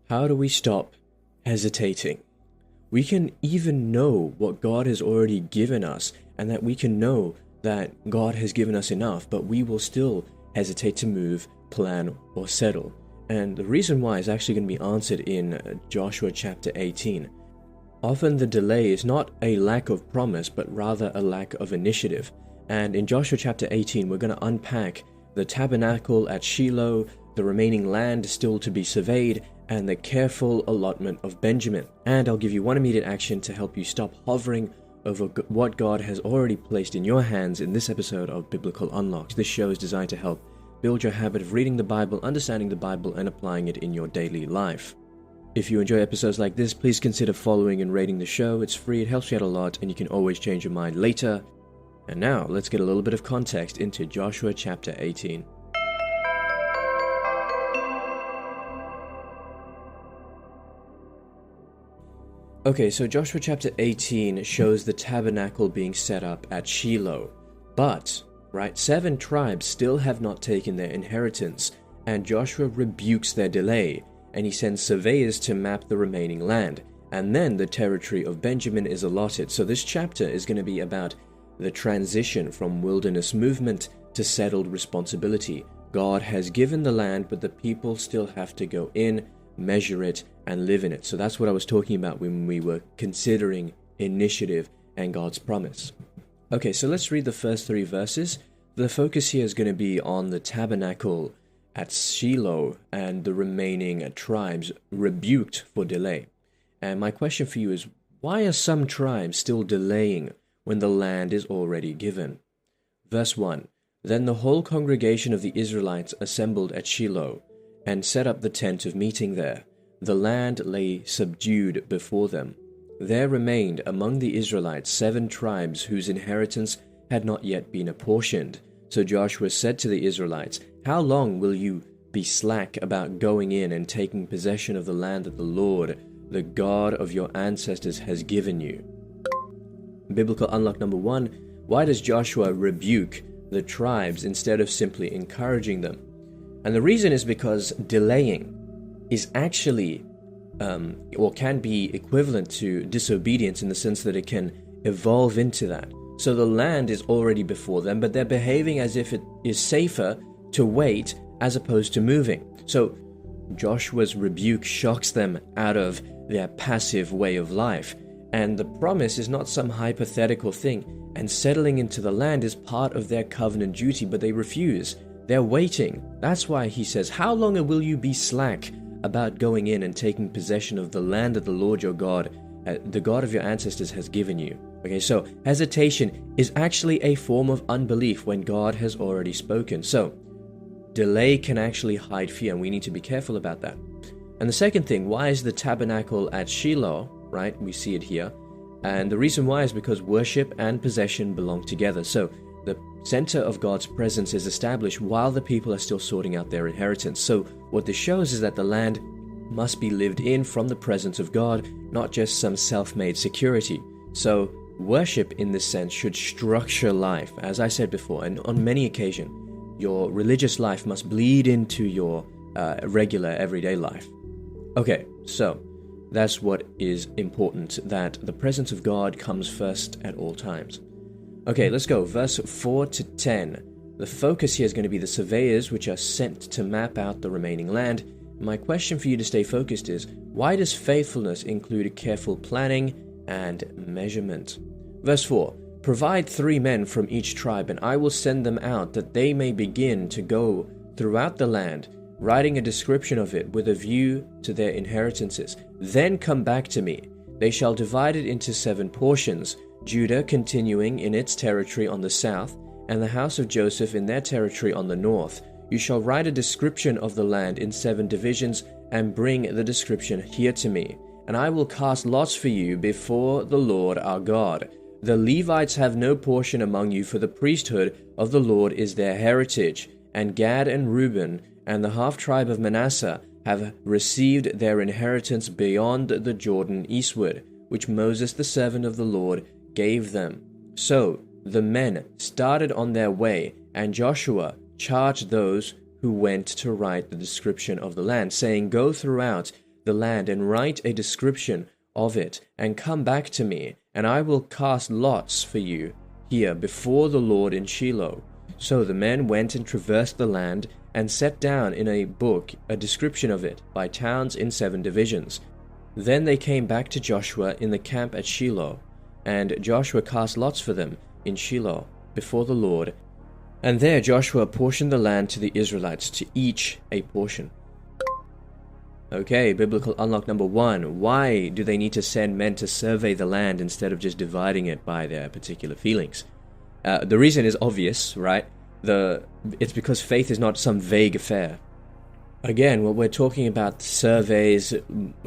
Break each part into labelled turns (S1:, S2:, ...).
S1: How do we stop hesitating? We can even know what God has already given us, and that we can know that God has given us enough, but we will still hesitate to move, plan, or settle. And the reason why is actually going to be answered in Joshua chapter 18. Often the delay is not a lack of promise, but rather a lack of initiative. And in Joshua chapter 18, we're going to unpack the tabernacle at Shiloh, the remaining land still to be surveyed, and the careful allotment of Benjamin. And I'll give you one immediate action to help you stop hovering over what God has already placed in your hands in this episode of Biblical Unlocks. This show is designed to help build your habit of reading the Bible, understanding the Bible, and applying it in your daily life. If you enjoy episodes like this, please consider following and rating the show. It's free, it helps you out a lot, and you can always change your mind later. And now, let's get a little bit of context into Joshua chapter 18. Okay, so Joshua chapter 18 shows the tabernacle being set up at Shiloh. But 7 tribes still have not taken their inheritance, and Joshua rebukes their delay, and he sends surveyors to map the remaining land, and then the territory of Benjamin is allotted. So this chapter is going to be about the transition from wilderness movement to settled responsibility. God has given the land, but the people still have to go in, measure it, and live in it. So that's what I was talking about when we were considering initiative and God's promise. Okay, so let's read the first 3 verses. The focus here is going to be on the tabernacle at Shiloh and the remaining tribes rebuked for delay. And my question for you is, why are some tribes still delaying when the land is already given? Verse 1, Then the whole congregation of the Israelites assembled at Shiloh and set up the tent of meeting there. The land lay subdued before them. There remained among the Israelites 7 tribes whose inheritance had not yet been apportioned. So Joshua said to the Israelites, How long will you be slack about going in and taking possession of the land that the Lord, the God of your ancestors, has given you? Biblical unlock number 1, why does Joshua rebuke the tribes instead of simply encouraging them? And the reason is because delaying is actually or can be equivalent to disobedience in the sense that it can evolve into that. So the land is already before them, but they're behaving as if it is safer to wait as opposed to moving. So Joshua's rebuke shocks them out of their passive way of life. And the promise is not some hypothetical thing, and settling into the land is part of their covenant duty, but they refuse. They're waiting. That's why he says, How long will you be slack about going in and taking possession of the land that the Lord your God, the God of your ancestors, has given you? Okay, so hesitation is actually a form of unbelief when God has already spoken. So delay can actually hide fear, and we need to be careful about that. And the second thing, why is the tabernacle at Shiloh, right? We see it here. And the reason why is because worship and possession belong together. So the center of God's presence is established while the people are still sorting out their inheritance. So what this shows is that the land must be lived in from the presence of God, not just some self-made security. So worship in this sense should structure life. As I said before, and on many occasions, your religious life must bleed into your regular everyday life. Okay, so that's what is important, that the presence of God comes first at all times. Okay, let's go. Verse 4 to 10. The focus here is going to be the surveyors, which are sent to map out the remaining land. My question for you to stay focused is, why does faithfulness include careful planning and measurement? Verse 4. Provide 3 men from each tribe, and I will send them out, that they may begin to go throughout the land, writing a description of it with a view to their inheritances. Then come back to me. They shall divide it into 7 portions, Judah continuing in its territory on the south, and the house of Joseph in their territory on the north. You shall write a description of the land in 7 divisions, and bring the description here to me. And I will cast lots for you before the Lord our God. The Levites have no portion among you, for the priesthood of the Lord is their heritage. And Gad and Reuben and the half-tribe of Manasseh have received their inheritance beyond the Jordan eastward, which Moses the servant of the Lord gave them. So the men started on their way, and Joshua charged those who went to write the description of the land, saying, Go throughout the land and write a description of it, and come back to me, and I will cast lots for you here before the Lord in Shiloh. So the men went and traversed the land, and set down in a book a description of it by towns in 7 divisions. Then they came back to Joshua in the camp at Shiloh, and Joshua cast lots for them in Shiloh before the Lord. And there Joshua apportioned the land to the Israelites, to each a portion. Okay, biblical unlock number 1. Why do they need to send men to survey the land instead of just dividing it by their particular feelings? The reason is obvious, right? It's because faith is not some vague affair. Again, when we're talking about surveys,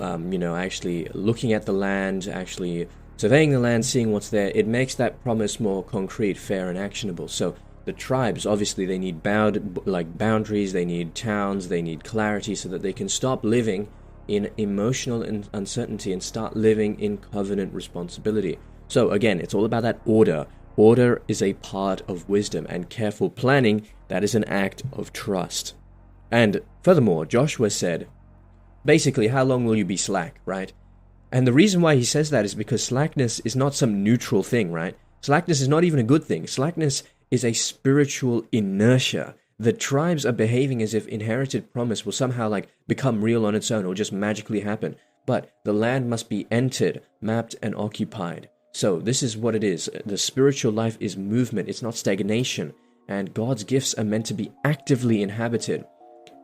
S1: actually looking at the land, actually surveying the land, seeing what's there, it makes that promise more concrete, fair, and actionable. So the tribes, obviously, they need boundaries, they need towns, they need clarity so that they can stop living in emotional uncertainty and start living in covenant responsibility. So again, it's all about that order. Order is a part of wisdom, and careful planning, that is an act of trust. And furthermore, Joshua said, basically, how long will you be slack, right? And the reason why he says that is because slackness is not some neutral thing, right? Slackness is not even a good thing. Slackness is a spiritual inertia. The tribes are behaving as if inherited promise will somehow become real on its own or just magically happen. But the land must be entered, mapped, and occupied. So this is what it is. The spiritual life is movement. It's not stagnation. And God's gifts are meant to be actively inhabited.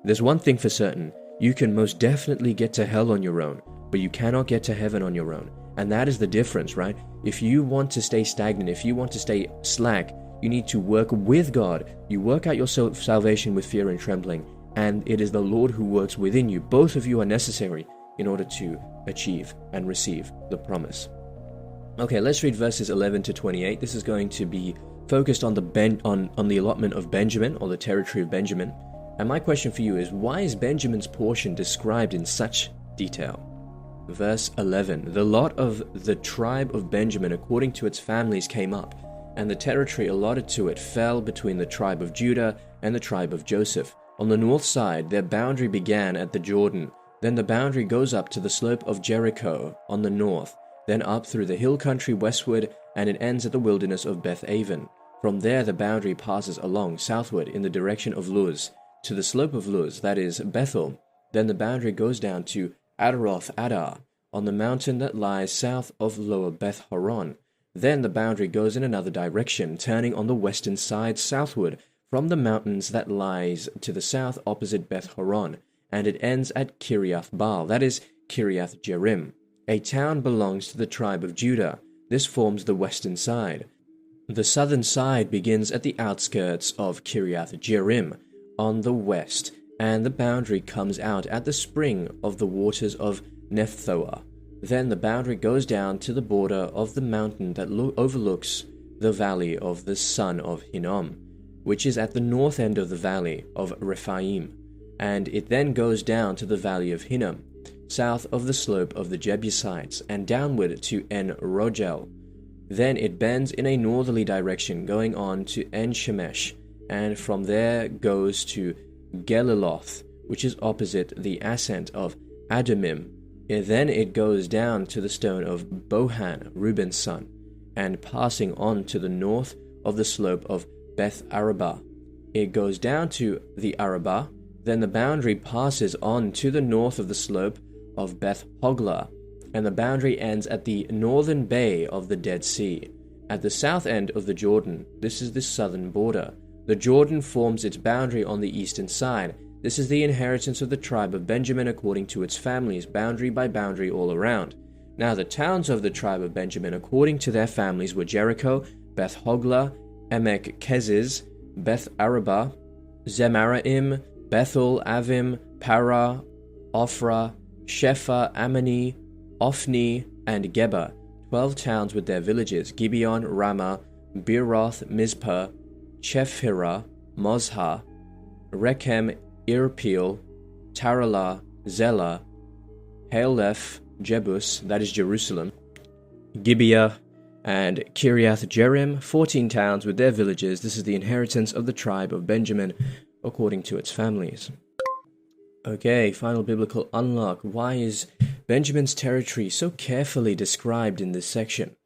S1: There's one thing for certain. You can most definitely get to hell on your own, but you cannot get to heaven on your own. And that is the difference, right? If you want to stay stagnant, if you want to stay slack, you need to work with God. You work out your salvation with fear and trembling, and it is the Lord who works within you. Both of you are necessary in order to achieve and receive the promise. Okay, let's read verses 11 to 28. This is going to be focused on the allotment of Benjamin, or the territory of Benjamin. And my question for you is, why is Benjamin's portion described in such detail? Verse 11, the lot of the tribe of Benjamin according to its families came up, and the territory allotted to it fell between the tribe of Judah and the tribe of Joseph. On the north side, their boundary began at the Jordan. Then the boundary goes up to the slope of Jericho on the north, then up through the hill country westward, and it ends at the wilderness of Beth-aven. From there the boundary passes along southward in the direction of Luz, to the slope of Luz, that is Bethel. Then the boundary goes down to Adaroth Adar, on the mountain that lies south of lower Beth Horon. Then the boundary goes in another direction, turning on the western side southward from the mountains that lies to the south opposite Beth Horon, and it ends at Kiriath Baal, that is Kiriath Jearim. A town belongs to the tribe of Judah. This forms the western side. The southern side begins at the outskirts of Kiriath Jearim on the west, and the boundary comes out at the spring of the waters of Nephtoah. Then the boundary goes down to the border of the mountain that overlooks the valley of the son of Hinnom, which is at the north end of the valley of Rephaim, and it then goes down to the valley of Hinnom, south of the slope of the Jebusites, and downward to En-Rogel. Then it bends in a northerly direction, going on to En-Shemesh, and from there goes to Geliloth, which is opposite the ascent of Adumim. Then it goes down to the stone of Bohan, Reuben's son, and passing on to the north of the slope of Beth Arabah. It goes down to the Arabah. Then the boundary passes on to the north of the slope of Beth Hoglah, and the boundary ends at the northern bay of the Dead Sea. At the south end of the Jordan, this is the southern border. The Jordan forms its boundary on the eastern side. This is the inheritance of the tribe of Benjamin according to its families, boundary by boundary all around. Now the towns of the tribe of Benjamin according to their families were Jericho, Beth Hoglah, Emek Keziz, Beth Arabah, Zemaraim, Bethel, Avim, Parah, Ophrah, Shepha, Ammoni, Ophni, and Geba, 12 towns with their villages, Gibeon, Ramah, Beeroth, Mizpah, Chephirah, Mozha, Rechem, Irpeel, Taralah, Zelah, Haleph, Jebus, that is Jerusalem, Gibeah, and Kiriath Jearim, 14 towns with their villages. This is the inheritance of the tribe of Benjamin according to its families. Okay, final biblical unlock. Why is Benjamin's territory so carefully described in this section?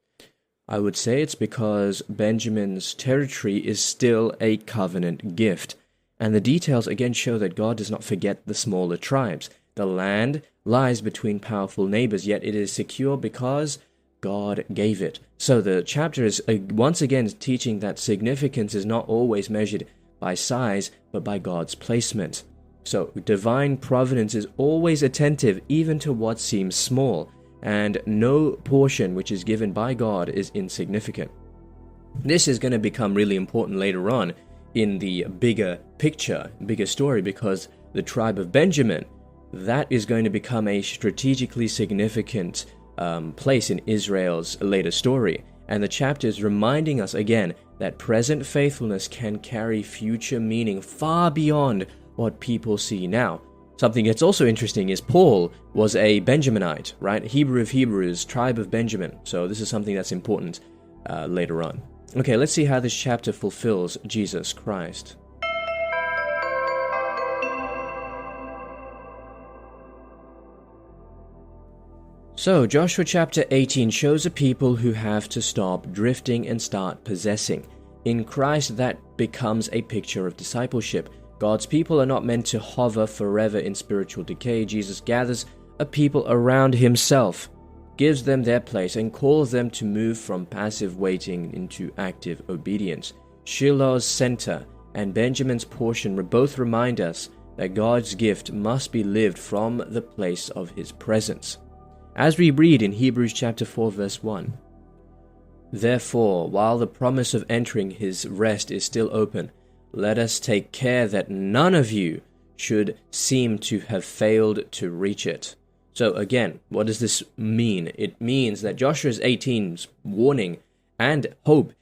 S1: I would say it's because Benjamin's territory is still a covenant gift. And the details again show that God does not forget the smaller tribes. The land lies between powerful neighbors, yet it is secure because God gave it. So the chapter is once again teaching that significance is not always measured by size, but by God's placement. So divine providence is always attentive even to what seems small, and no portion which is given by God is insignificant. This is going to become really important later on in the bigger picture, bigger story, because the tribe of Benjamin, that is going to become a strategically significant place in Israel's later story. And the chapter is reminding us again that present faithfulness can carry future meaning far beyond what people see now. Something that's also interesting is Paul was a Benjaminite, right? Hebrew of Hebrews, tribe of Benjamin. So this is something that's important later on. Okay, let's see how this chapter fulfills Jesus Christ. So, Joshua chapter 18 shows a people who have to stop drifting and start possessing. In Christ, that becomes a picture of discipleship. God's people are not meant to hover forever in spiritual decay. Jesus gathers a people around himself, gives them their place, and calls them to move from passive waiting into active obedience. Shiloh's center and Benjamin's portion both remind us that God's gift must be lived from the place of his presence. As we read in Hebrews chapter 4 verse 1, "Therefore, while the promise of entering his rest is still open, let us take care that none of you should seem to have failed to reach it." So again, what does this mean? It means that Joshua 18's warning and hope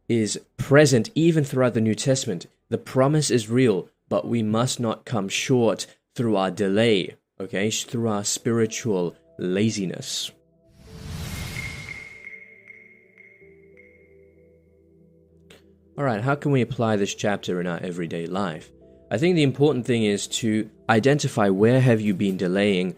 S1: is present even throughout the New Testament. The promise is real, but we must not come short through our delay, okay, through our spiritual laziness. Alright, how can we apply this chapter in our everyday life? I think the important thing is to identify where have you been delaying,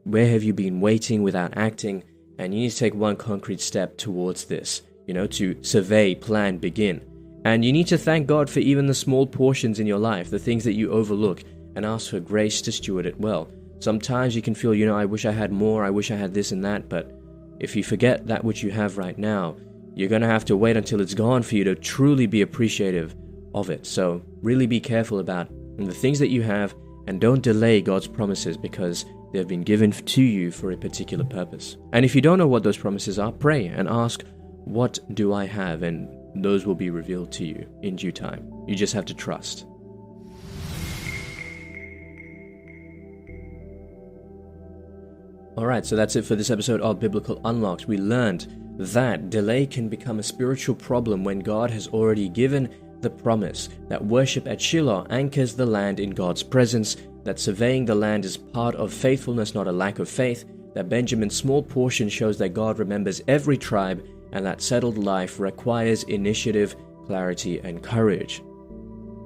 S1: where have you been waiting without acting, and you need to take one concrete step towards this, to survey, plan, begin. And you need to thank God for even the small portions in your life, the things that you overlook, and ask for grace to steward it well. Sometimes you can feel, I wish I had more, I wish I had this and that, but if you forget that which you have right now, you're going to have to wait until it's gone for you to truly be appreciative of it. So really be careful about the things that you have, and don't delay God's promises because they've been given to you for a particular purpose. And if you don't know what those promises are, pray and ask, what do I have? And those will be revealed to you in due time. You just have to trust. Alright, so that's it for this episode of Biblical Unlocked. We learned that delay can become a spiritual problem when God has already given the promise, that worship at Shiloh anchors the land in God's presence, that surveying the land is part of faithfulness, not a lack of faith, that Benjamin's small portion shows that God remembers every tribe, and that settled life requires initiative, clarity, and courage.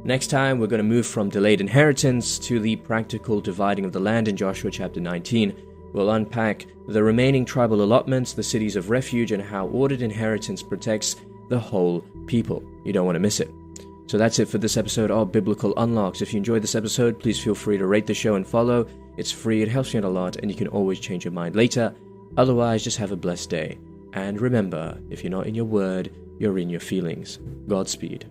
S1: Next time, we're going to move from delayed inheritance to the practical dividing of the land in Joshua chapter 19. We'll unpack the remaining tribal allotments, the cities of refuge, and how ordered inheritance protects the whole people. You don't want to miss it. So that's it for this episode of Biblical Unlocks. If you enjoyed this episode, please feel free to rate the show and follow. It's free, it helps me out a lot, and you can always change your mind later. Otherwise, just have a blessed day. And remember, if you're not in your word, you're in your feelings. Godspeed.